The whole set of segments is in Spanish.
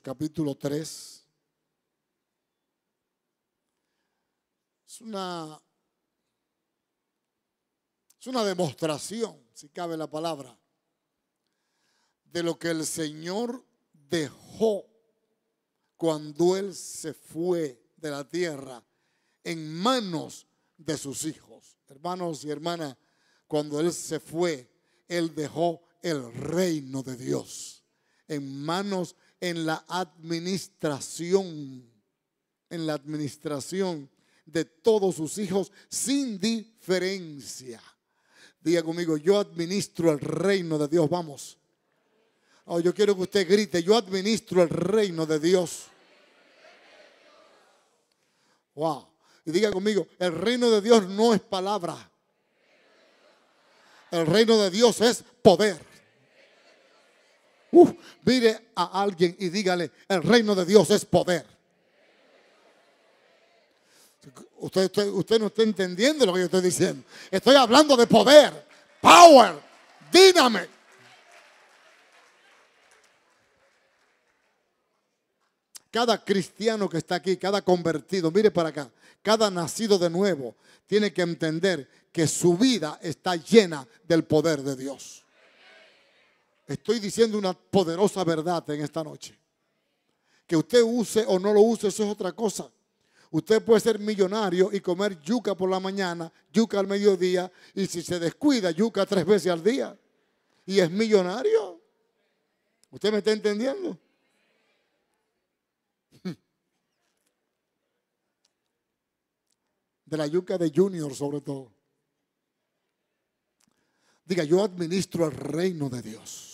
capítulo 3. Es una demostración, si cabe la palabra, de lo que el Señor dejó cuando Él se fue de la tierra en manos de sus hijos. Hermanos y hermanas, cuando Él se fue, Él dejó el reino de Dios en manos, en la administración de todos sus hijos sin diferencia. Diga conmigo, yo administro el reino de Dios. Vamos. Oh, yo quiero que usted grite, yo administro el reino de Dios. Wow. Y diga conmigo, el reino de Dios no es palabra. El reino de Dios es poder. Mire a alguien y dígale, el reino de Dios es poder. Usted no está entendiendo lo que yo estoy diciendo. Estoy hablando de poder, power, dynamite. Cada cristiano que está aquí, cada convertido, mire para acá, cada nacido de nuevo, tiene que entender que su vida está llena del poder de Dios. Estoy diciendo una poderosa verdad en esta noche. Que usted use o no lo use, eso es otra cosa. Usted puede ser millonario y comer yuca por la mañana, yuca al mediodía, y si se descuida, yuca 3 veces al día. Y es millonario. ¿Usted me está entendiendo? De la yuca de Junior sobre todo. Diga, yo administro el reino de Dios.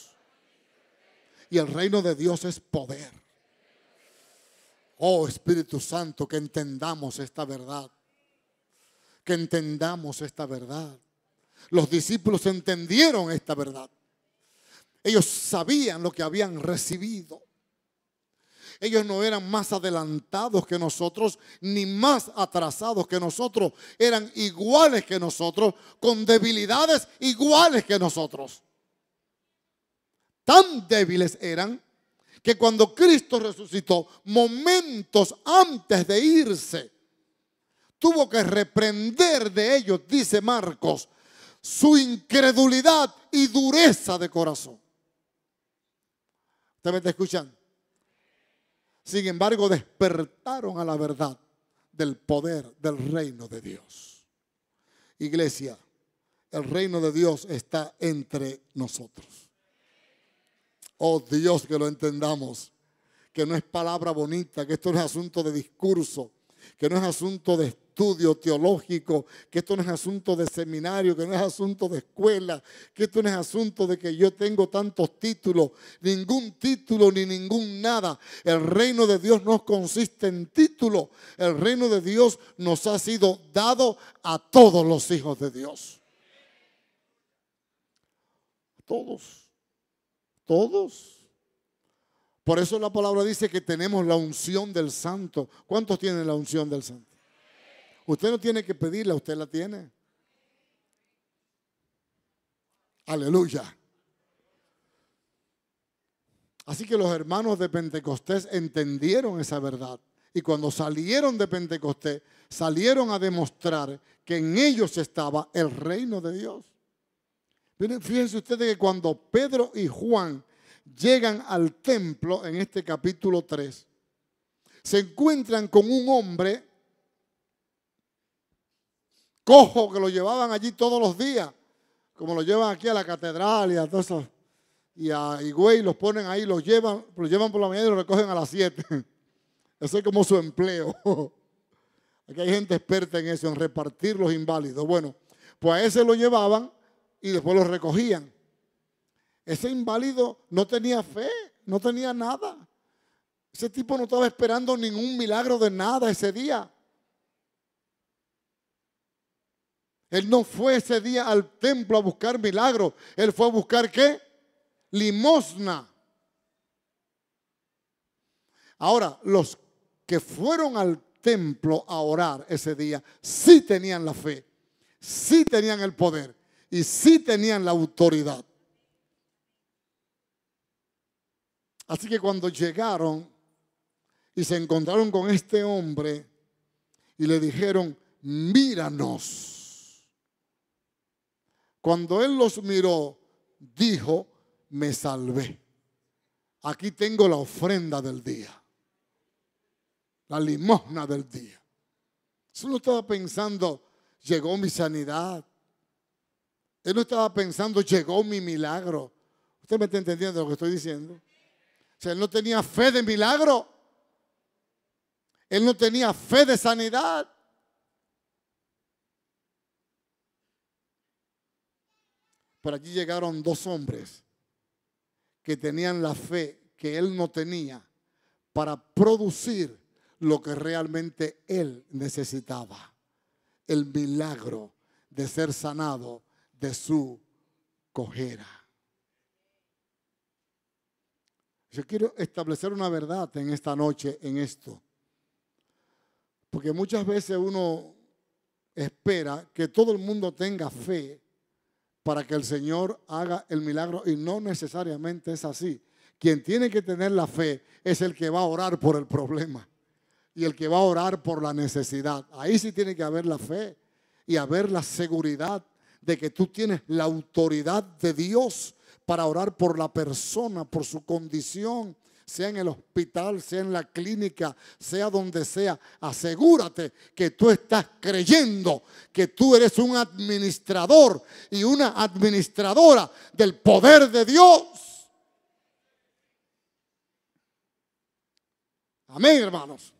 Y el reino de Dios es poder. Oh Espíritu Santo, que entendamos esta verdad. Que entendamos esta verdad. Los discípulos entendieron esta verdad. Ellos sabían lo que habían recibido. Ellos no eran más adelantados que nosotros, ni más atrasados que nosotros. Eran iguales que nosotros, con debilidades iguales que nosotros. Tan débiles eran que cuando Cristo resucitó, momentos antes de irse, tuvo que reprender de ellos, dice Marcos, su incredulidad y dureza de corazón. ¿Usted me está escuchando? Sin embargo, despertaron a la verdad del poder del reino de Dios. Iglesia, el reino de Dios está entre nosotros. Oh Dios, que lo entendamos, que no es palabra bonita, que esto no es asunto de discurso, que no es asunto de estudio teológico, que esto no es asunto de seminario, que no es asunto de escuela, que esto no es asunto de que yo tengo tantos títulos, ningún título ni ningún nada. El reino de Dios no consiste en título, el reino de Dios nos ha sido dado a todos los hijos de Dios. Todos. Por eso la palabra dice que tenemos la unción del Santo. ¿Cuántos tienen la unción del Santo? Usted no tiene que pedirla, usted la tiene. Aleluya. Así que los hermanos de Pentecostés entendieron esa verdad. Y cuando salieron de Pentecostés, salieron a demostrar que en ellos estaba el reino de Dios. Fíjense ustedes que cuando Pedro y Juan llegan al templo, en este capítulo 3, se encuentran con un hombre cojo que lo llevaban allí todos los días, como lo llevan aquí a la catedral y a todo eso. Y a Higüey los ponen ahí, los llevan por la mañana y los recogen a las 7. Eso es como su empleo. Aquí hay gente experta en eso, en repartir los inválidos. Bueno, pues a ese lo llevaban y después los recogían. Ese inválido no tenía fe, no tenía nada. Ese tipo no estaba esperando ningún milagro de nada ese día. Él no fue ese día al templo a buscar milagros. Él fue a buscar ¿qué? Limosna. Ahora, los que fueron al templo a orar ese día sí tenían la fe, sí tenían el poder y sí tenían la autoridad. Así que cuando llegaron y se encontraron con este hombre y le dijeron, míranos. Cuando él los miró, dijo, me salvé. Aquí tengo la ofrenda del día, la limosna del día. Él no estaba pensando, llegó mi sanidad. Él no estaba pensando, llegó mi milagro. ¿Usted me está entendiendo lo que estoy diciendo? O sea, él no tenía fe de milagro. Él no tenía fe de sanidad. Pero allí llegaron dos hombres que tenían la fe que él no tenía para producir lo que realmente él necesitaba. El milagro de ser sanado de su cojera. Yo quiero establecer una verdad en esta noche en esto. Porque muchas veces uno espera que todo el mundo tenga fe para que el Señor haga el milagro y no necesariamente es así. Quien tiene que tener la fe es el que va a orar por el problema y el que va a orar por la necesidad. Ahí sí tiene que haber la fe y haber la seguridad de que tú tienes la autoridad de Dios para orar por la persona, por su condición, sea en el hospital, sea en la clínica, sea donde sea. Asegúrate que tú estás creyendo que tú eres un administrador y una administradora del poder de Dios. Amén, hermanos.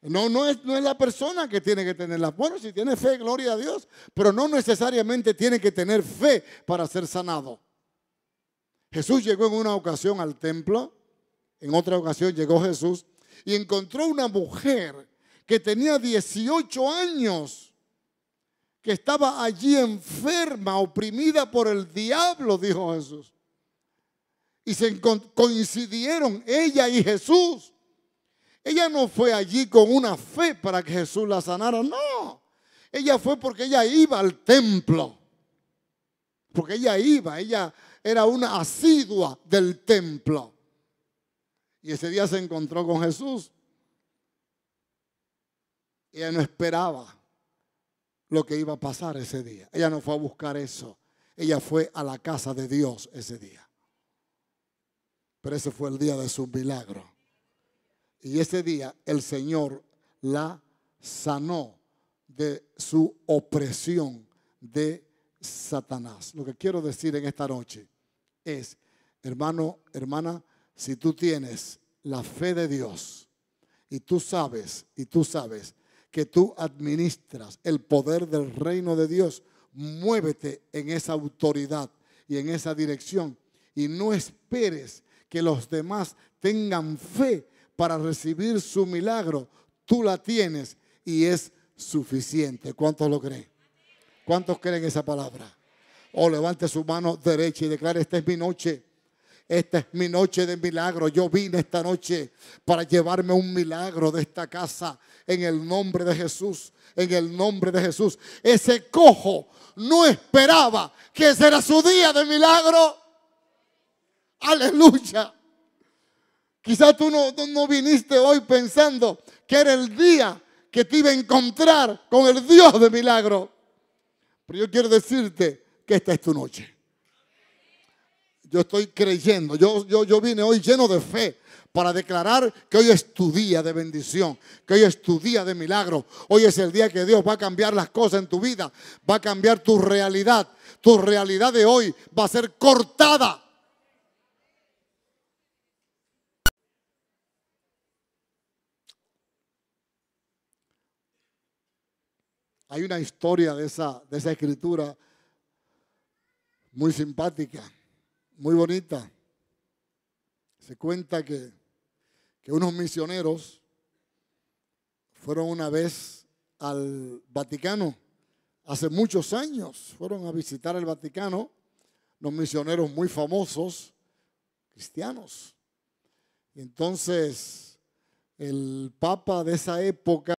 No es la persona que tiene que tenerla. Bueno, si tiene fe, gloria a Dios, pero no necesariamente tiene que tener fe para ser sanado. Jesús llegó en una ocasión al templo, en otra ocasión llegó Jesús y encontró una mujer que tenía 18 años, que estaba allí enferma, oprimida por el diablo, dijo Jesús. Y se coincidieron ella y Jesús. Ella no fue allí con una fe para que Jesús la sanara, no. Ella fue porque ella iba al templo. Porque ella era una asidua del templo. Y ese día se encontró con Jesús. Ella no esperaba lo que iba a pasar ese día. Ella no fue a buscar eso. Ella fue a la casa de Dios ese día. Pero ese fue el día de su milagro. Y ese día el Señor la sanó de su opresión de Satanás. Lo que quiero decir en esta noche es, hermano, hermana, si tú tienes la fe de Dios y tú sabes que tú administras el poder del reino de Dios, muévete en esa autoridad y en esa dirección y no esperes que los demás tengan fe para recibir su milagro. Tú la tienes y es suficiente. ¿Cuántos lo creen? ¿Cuántos creen esa palabra? O levante su mano derecha y declare, esta es mi noche. Esta es mi noche de milagro. Yo vine esta noche para llevarme un milagro de esta casa en el nombre de Jesús. En el nombre de Jesús. Ese cojo no esperaba que ese era su día de milagro. Aleluya. Quizás tú no viniste hoy pensando que era el día que te iba a encontrar con el Dios de milagro. Pero yo quiero decirte que esta es tu noche. Yo estoy creyendo. Yo vine hoy lleno de fe para declarar que hoy es tu día de bendición, que hoy es tu día de milagro. Hoy es el día que Dios va a cambiar las cosas en tu vida, va a cambiar tu realidad. Tu realidad de hoy va a ser cortada. Hay una historia de esa escritura muy simpática, muy bonita. Se cuenta que unos misioneros fueron una vez al Vaticano, hace muchos años, fueron a visitar el Vaticano, unos misioneros muy famosos, cristianos. Y entonces el Papa de esa época